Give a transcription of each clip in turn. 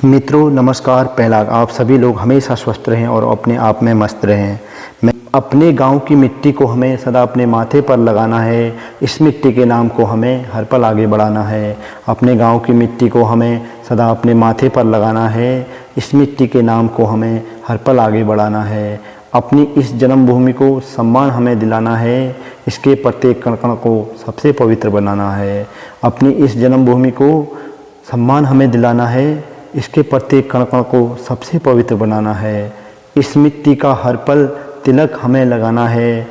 मित्रों नमस्कार। पहला, आप सभी लोग हमेशा स्वस्थ रहें और अपने आप में मस्त रहें। मैं अपने गांव की मिट्टी को हमें सदा अपने माथे पर लगाना है। इस मिट्टी के नाम को हमें हर पल आगे बढ़ाना है। अपने गांव की मिट्टी को हमें सदा अपने माथे पर लगाना है। इस मिट्टी के नाम को हमें हर पल आगे बढ़ाना है। अपनी इस जन्मभूमि को सम्मान हमें दिलाना है। इसके प्रत्येक कण कण को सबसे पवित्र बनाना है। अपनी इस जन्मभूमि को सम्मान हमें दिलाना है। इसके प्रत्येक कण कण को सबसे पवित्र बनाना है। इस मिट्टी का हर पल तिलक हमें लगाना है।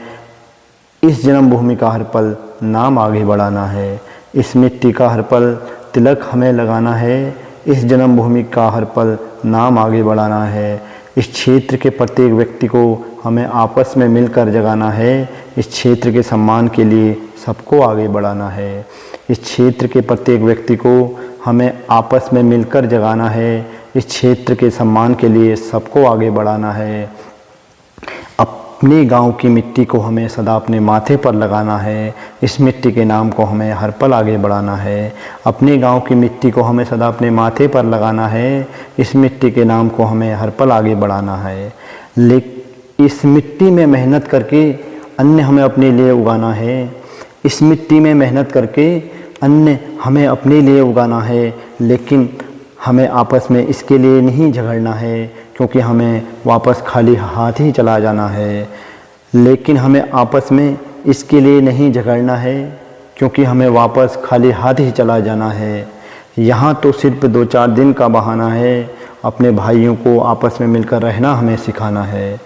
इस जन्मभूमि का हर पल नाम आगे बढ़ाना है। इस मिट्टी का हर पल तिलक हमें लगाना है। इस जन्मभूमि का हर पल नाम आगे बढ़ाना है। इस क्षेत्र के प्रत्येक व्यक्ति को हमें आपस में मिलकर जगाना है। इस क्षेत्र के सम्मान के लिए सबको आगे बढ़ाना है। इस क्षेत्र के प्रत्येक व्यक्ति को हमें आपस में मिलकर जगाना है। इस क्षेत्र के सम्मान के लिए सबको आगे बढ़ाना है। अपने गांव की मिट्टी को हमें सदा अपने माथे पर लगाना है। इस मिट्टी के नाम को हमें हर पल आगे बढ़ाना है। अपने गांव की मिट्टी को हमें सदा अपने माथे पर लगाना है। इस मिट्टी के नाम को हमें हर पल आगे बढ़ाना है। लेकिन इस मिट्टी में मेहनत करके अन्न हमें अपने लिए उगाना है। इस मिट्टी में मेहनत करके अन्न हमें अपने लिए उगाना है। लेकिन हमें आपस में इसके लिए नहीं झगड़ना है, क्योंकि हमें वापस खाली हाथ ही चला जाना है। लेकिन हमें आपस में इसके लिए नहीं झगड़ना है, क्योंकि हमें वापस खाली हाथ ही चला जाना है। यहाँ तो सिर्फ 2-4 दिन का बहाना है। अपने भाइयों को आपस में मिलकर रहना हमें सिखाना है।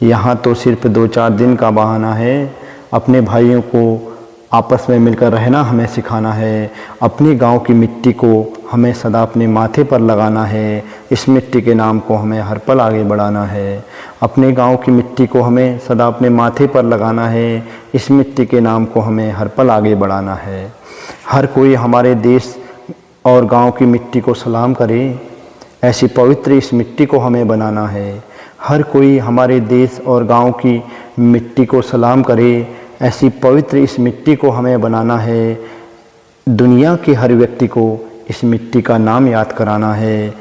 यहाँ तो सिर्फ 2-4 दिन का बहाना है। अपने भाइयों को आपस में मिलकर रहना हमें सिखाना है। अपने गांव की मिट्टी को हमें सदा अपने माथे पर लगाना है। इस मिट्टी के नाम को हमें हर पल आगे बढ़ाना है। अपने गांव की मिट्टी को हमें सदा अपने माथे पर लगाना है। इस मिट्टी के नाम को हमें हर पल आगे बढ़ाना है। हर कोई हमारे देश और गांव की मिट्टी को सलाम करे, ऐसी पवित्र इस मिट्टी को हमें बनाना है। हर कोई हमारे देश और गांव की मिट्टी को सलाम करे, ऐसी पवित्र इस मिट्टी को हमें बनाना है। दुनिया के हर व्यक्ति को इस मिट्टी का नाम याद कराना है।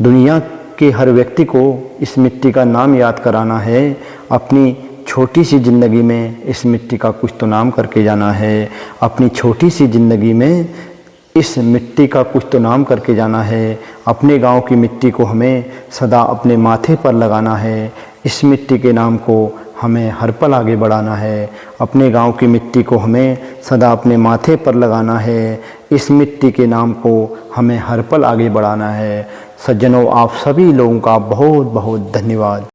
दुनिया के हर व्यक्ति को इस मिट्टी का नाम याद कराना है। अपनी छोटी सी ज़िंदगी में इस मिट्टी का कुछ तो नाम करके जाना है। अपनी छोटी सी ज़िंदगी में इस मिट्टी का कुछ तो नाम करके जाना है। अपने गांव की मिट्टी को हमें सदा अपने माथे पर लगाना है। इस मिट्टी के नाम को हमें हर पल आगे बढ़ाना है। अपने गांव की मिट्टी को हमें सदा अपने माथे पर लगाना है। इस मिट्टी के नाम को हमें हर पल आगे बढ़ाना है। सज्जनों, आप सभी लोगों का बहुत बहुत धन्यवाद।